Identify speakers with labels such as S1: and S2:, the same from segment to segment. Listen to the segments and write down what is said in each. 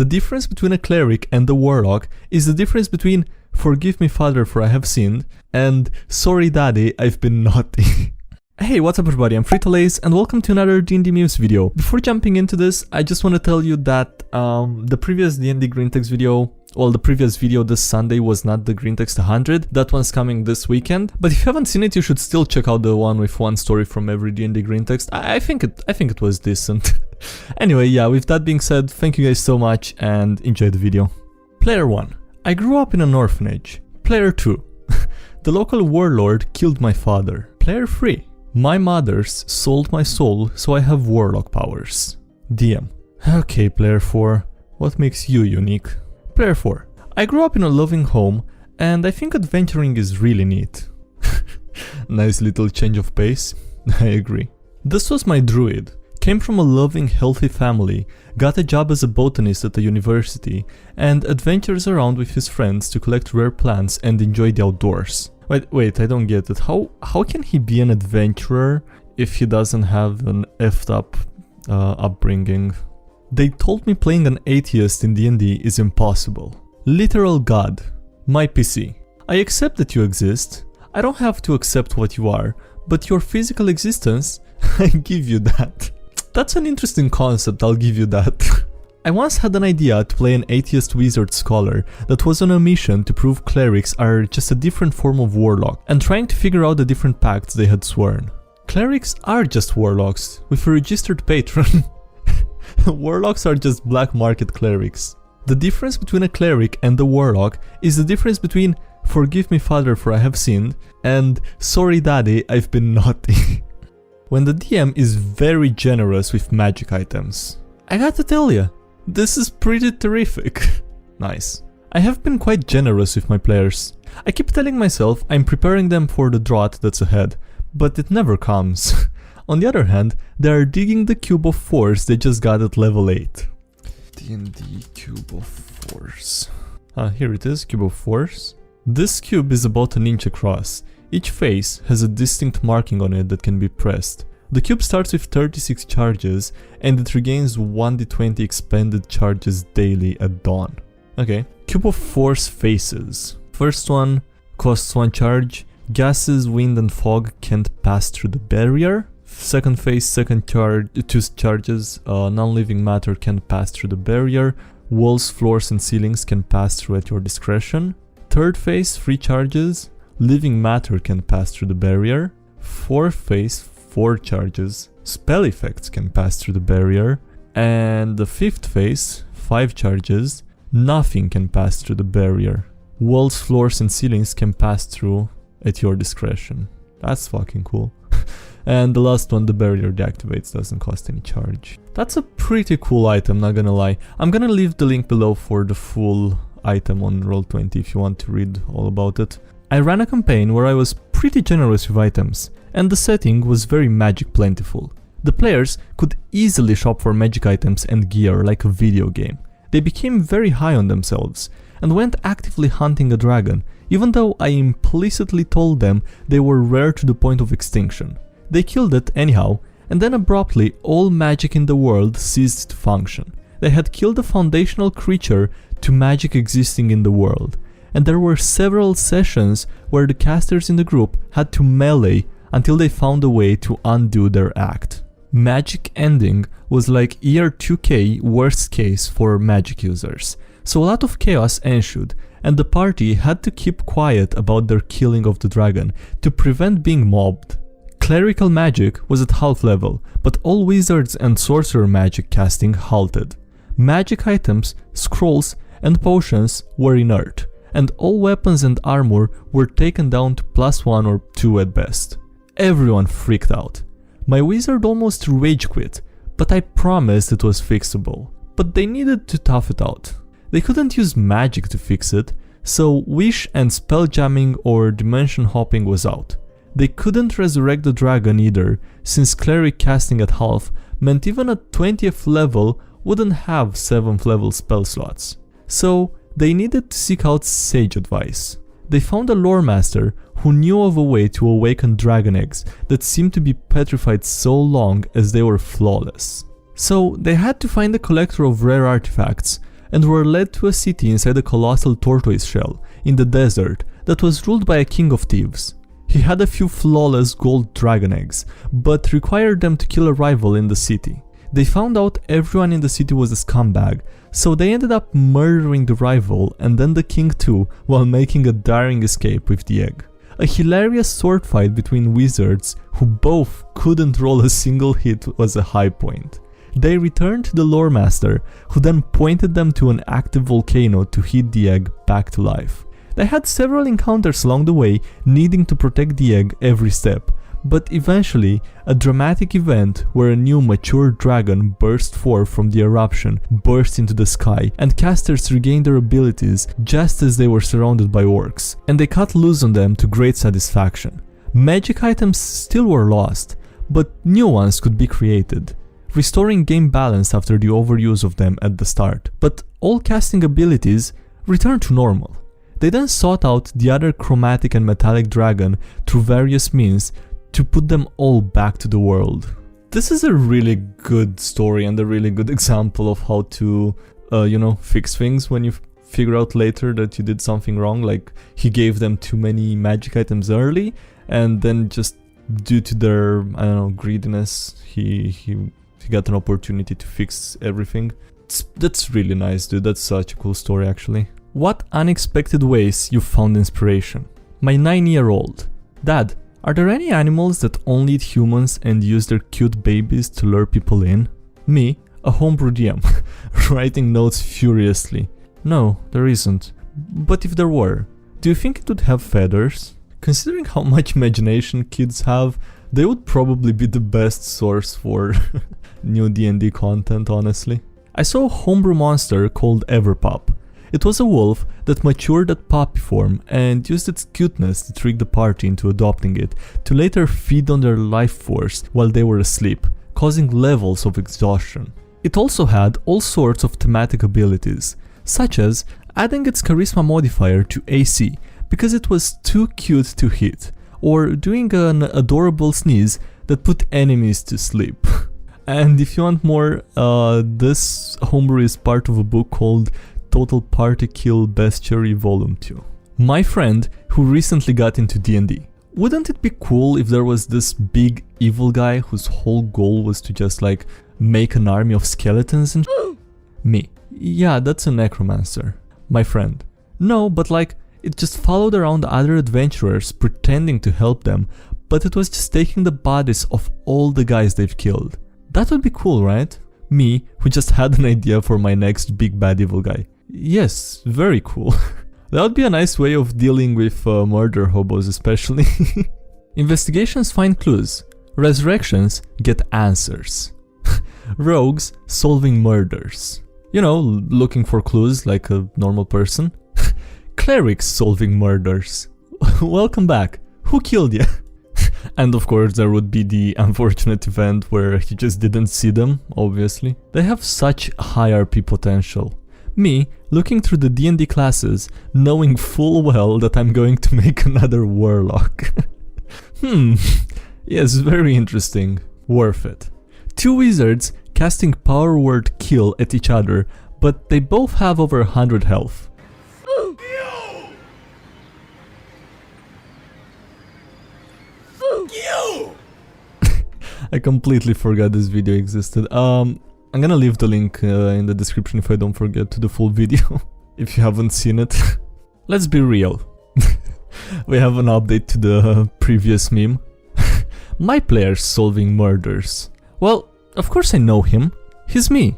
S1: The difference between a cleric and a warlock is the difference between "Forgive me, Father, for I have sinned" and "Sorry, Daddy, I've been naughty." Hey, what's up everybody, I'm Frito-Lays and welcome to another DnDMemes video. Before jumping into this, I just want to tell you that the previous D&D green text video, well, the previous video this Sunday was not the green text 100, that one's coming this weekend. But if you haven't seen it, you should still check out the one with one story from every D&D green text. I think it was decent. Anyway, yeah, with that being said, thank you guys so much and enjoy the video. Player 1. I grew up in an orphanage. Player 2. The local warlord killed my father. Player 3. My mothers sold my soul, so I have warlock powers. DM. Okay, player 4. What makes you unique? Player 4. I grew up in a loving home, and I think adventuring is really neat. Nice little change of pace. I agree. This was my druid. Came from a loving, healthy family, got a job as a botanist at a university, and adventures around with his friends to collect rare plants and enjoy the outdoors. Wait, I don't get it. How can he be an adventurer if he doesn't have an effed up upbringing? They told me playing an atheist in D&D is impossible. Literal god. My PC. I accept that you exist. I don't have to accept what you are, but your physical existence, I give you that. That's an interesting concept, I'll give you that. I once had an idea to play an atheist wizard scholar that was on a mission to prove clerics are just a different form of warlock and trying to figure out the different pacts they had sworn. Clerics are just warlocks with a registered patron. Warlocks are just black market clerics. The difference between a cleric and a warlock is the difference between "Forgive me, Father, for I have sinned" and "Sorry, Daddy, I've been naughty." When the DM is very generous with magic items. I gotta tell ya, this is pretty terrific. Nice. I have been quite generous with my players. I keep telling myself I'm preparing them for the drought that's ahead, but it never comes. On the other hand, they are digging the cube of force they just got at level 8. D&D cube of force. Here it is, cube of force. This cube is about an inch across. Each face has a distinct marking on it that can be pressed. The cube starts with 36 charges and it regains 1d20 expended charges daily at dawn. Okay. Cube of force faces. First one costs 1 charge. Gases, wind and fog can't pass through the barrier. Second phase, second charge, 2 charges. Non-living matter can't pass through the barrier. Walls, floors and ceilings can pass through at your discretion. Third phase, 3 charges. Living matter can pass through the barrier. Fourth phase, 4 charges. Spell effects can pass through the barrier. And the fifth phase, 5 charges. Nothing can pass through the barrier. Walls, floors and ceilings can pass through at your discretion. That's fucking cool. And the last one, the barrier deactivates, doesn't cost any charge. That's a pretty cool item, not gonna lie. I'm gonna leave the link below for the full item on Roll20 if you want to read all about it. I ran a campaign where I was pretty generous with items, and the setting was very magic plentiful. The players could easily shop for magic items and gear like a video game. They became very high on themselves, and went actively hunting a dragon, even though I implicitly told them they were rare to the point of extinction. They killed it anyhow, and then abruptly all magic in the world ceased to function. They had killed a foundational creature to magic existing in the world. And there were several sessions where the casters in the group had to melee until they found a way to undo their act. Magic ending was like year 2k worst case for magic users, so a lot of chaos ensued and the party had to keep quiet about their killing of the dragon to prevent being mobbed. Clerical magic was at half level, but all wizards and sorcerer magic casting halted. Magic items, scrolls and potions were inert, and all weapons and armor were taken down to +1 or 2 at best. Everyone freaked out. My wizard almost rage quit, but I promised it was fixable. But they needed to tough it out. They couldn't use magic to fix it, so wish and spell jamming or dimension hopping was out. They couldn't resurrect the dragon either, since cleric casting at half meant even a 20th level wouldn't have 7th level spell slots. So they needed to seek out sage advice. They found a lore master who knew of a way to awaken dragon eggs that seemed to be petrified so long as they were flawless. So they had to find a collector of rare artifacts and were led to a city inside a colossal tortoise shell in the desert that was ruled by a king of thieves. He had a few flawless gold dragon eggs, but required them to kill a rival in the city. They found out everyone in the city was a scumbag, so they ended up murdering the rival and then the king too, while making a daring escape with the egg. A hilarious sword fight between wizards who both couldn't roll a single hit was a high point. They returned to the lore master, who then pointed them to an active volcano to heat the egg back to life. They had several encounters along the way, needing to protect the egg every step, but eventually, a dramatic event where a new mature dragon burst forth from the eruption burst into the sky, and casters regained their abilities just as they were surrounded by orcs, and they cut loose on them to great satisfaction. Magic items still were lost, but new ones could be created, restoring game balance after the overuse of them at the start, but all casting abilities returned to normal. They then sought out the other chromatic and metallic dragon through various means to put them all back to the world. This is a really good story and a really good example of how to, fix things when you figure out later that you did something wrong. Like, he gave them too many magic items early, and then just due to their, greediness, he got an opportunity to fix everything. That's really nice, dude. That's such a cool story, actually. What unexpected ways you found inspiration? My 9-year-old. Dad, are there any animals that only eat humans and use their cute babies to lure people in? Me, a homebrew DM, writing notes furiously. No, there isn't. But if there were, do you think it would have feathers? Considering how much imagination kids have, they would probably be the best source for new D&D content, honestly. I saw a homebrew monster called Everpup. It was a wolf that matured at puppy form and used its cuteness to trick the party into adopting it, to later feed on their life force while they were asleep, causing levels of exhaustion. It also had all sorts of thematic abilities, such as adding its charisma modifier to AC because it was too cute to hit, or doing an adorable sneeze that put enemies to sleep. And if you want more, this homebrew is part of a book called Total Party Kill Bestiary Volume 2. My friend, who recently got into D&D. Wouldn't it be cool if there was this big evil guy whose whole goal was to just make an army of skeletons and Me. Yeah, that's a necromancer. My friend. No, but it just followed around other adventurers pretending to help them, but it was just taking the bodies of all the guys they've killed. That would be cool, right? Me, who just had an idea for my next big bad evil guy. Yes, very cool. That would be a nice way of dealing with murder hobos especially. Investigations find clues. Resurrections get answers. Rogues solving murders. Looking for clues like a normal person. Clerics solving murders. Welcome back. Who killed you? And of course there would be the unfortunate event where he just didn't see them, obviously. They have such high RP potential. Me, looking through the D&D classes, knowing full well that I'm going to make another warlock. Yes, very interesting. Worth it. Two wizards casting power word kill at each other, but they both have over 100 health. I completely forgot this video existed. I'm gonna leave the link in the description if I don't forget to the full video, if you haven't seen it. Let's be real. We have an update to the previous meme. My player's solving murders. Well, of course I know him. He's me.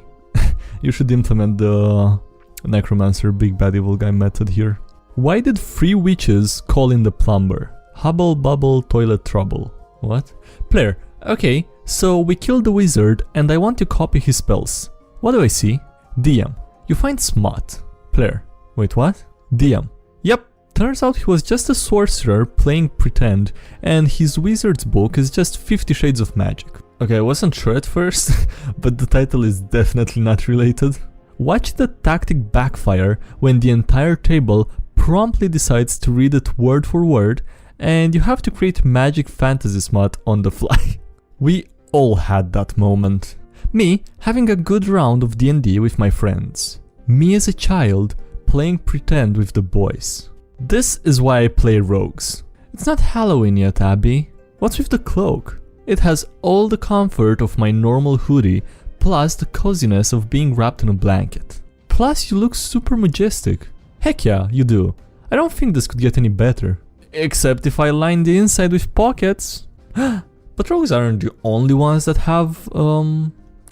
S1: You should implement the necromancer big bad evil guy method here. Why did 3 witches call in the plumber? Hubble bubble toilet trouble. What? Player. Okay, so we killed the wizard and I want to copy his spells. What do I see? DM. You find smut. Player. Wait, what? DM. Yep, turns out he was just a sorcerer playing pretend and his wizard's book is just 50 Shades of Magic. Okay, I wasn't sure at first, but the title is definitely not related. Watch the tactic backfire when the entire table promptly decides to read it word for word and you have to create magic fantasy smut on the fly. We all had that moment. Me having a good round of D&D with my friends. Me as a child playing pretend with the boys. This is why I play rogues. It's not Halloween yet, Abby. What's with the cloak? It has all the comfort of my normal hoodie, plus the coziness of being wrapped in a blanket. Plus you look super majestic. Heck yeah, you do. I don't think this could get any better. Except if I line the inside with pockets. But rogues aren't the only ones that have,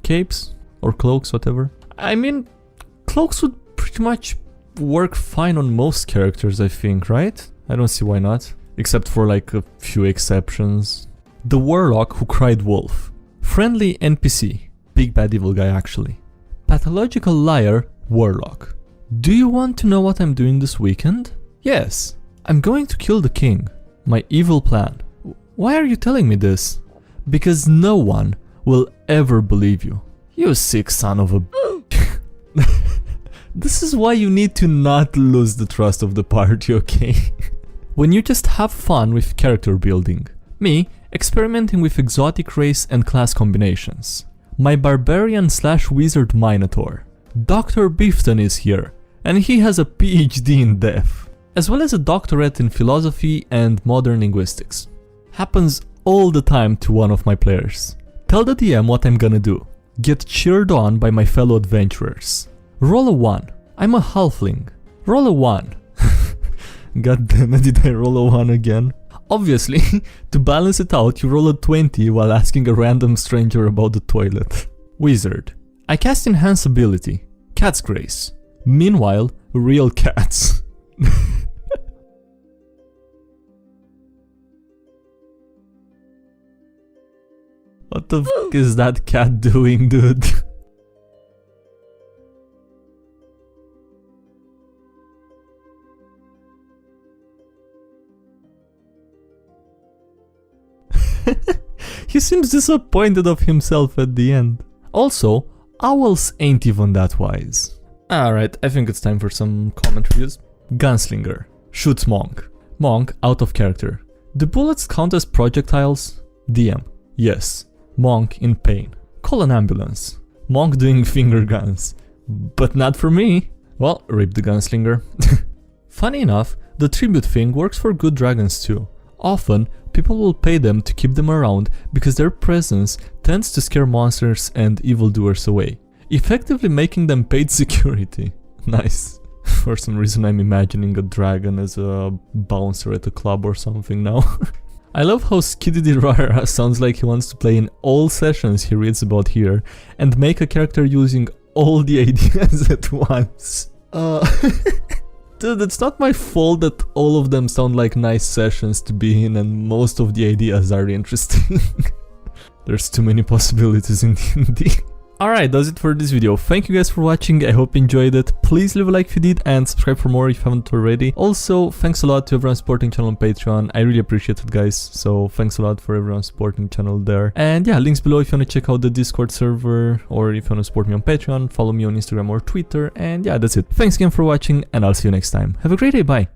S1: capes or cloaks, whatever. I mean, cloaks would pretty much work fine on most characters, I think, right? I don't see why not. Except for like a few exceptions. The warlock who cried wolf. Friendly NPC. Big bad evil guy actually. Pathological liar, warlock. Do you want to know what I'm doing this weekend? Yes. I'm going to kill the king. My evil plan. Why are you telling me this? Because no one will ever believe you. You sick son of a... This is why you need to not lose the trust of the party, okay? When you just have fun with character building. Me, experimenting with exotic race and class combinations. My barbarian/wizard minotaur. Dr. Beefton is here, and he has a PhD in death, as well as a doctorate in philosophy and modern linguistics. Happens all the time to one of my players. Tell the DM what I'm gonna do. Get cheered on by my fellow adventurers. Roll a 1. I'm a halfling. Roll a 1. God damn it, did I roll a 1 again? Obviously, to balance it out, you roll a 20 while asking a random stranger about the toilet. Wizard. I cast Enhance ability. Cat's Grace. Meanwhile, real cats. What the f*** is that cat doing, dude? He seems disappointed of himself at the end. Also, owls ain't even that wise. Alright, I think it's time for some comment reviews. Gunslinger. Shoots Monk. Monk out of character. Do bullets count as projectiles? DM. Yes. Monk in pain. Call an ambulance. Monk doing finger guns. But not for me. Well, rip the gunslinger. Funny enough, the tribute thing works for good dragons too. Often, people will pay them to keep them around because their presence tends to scare monsters and evildoers away, effectively making them paid security. Nice. For some reason I'm imagining a dragon as a bouncer at a club or something now. I love how SkyDieRay sounds like he wants to play in all sessions he reads about here and make a character using all the ideas at once. Dude, it's not my fault that all of them sound like nice sessions to be in and most of the ideas are interesting. There's too many possibilities in D&D. Alright, that's it for this video. Thank you guys for watching, I hope you enjoyed it. Please leave a like if you did and subscribe for more if you haven't already. Also, thanks a lot to everyone supporting the channel on Patreon. I really appreciate it, guys. So thanks a lot for everyone supporting the channel there. And yeah, links below if you want to check out the Discord server or if you want to support me on Patreon, follow me on Instagram or Twitter. And yeah, that's it. Thanks again for watching and I'll see you next time. Have a great day, bye!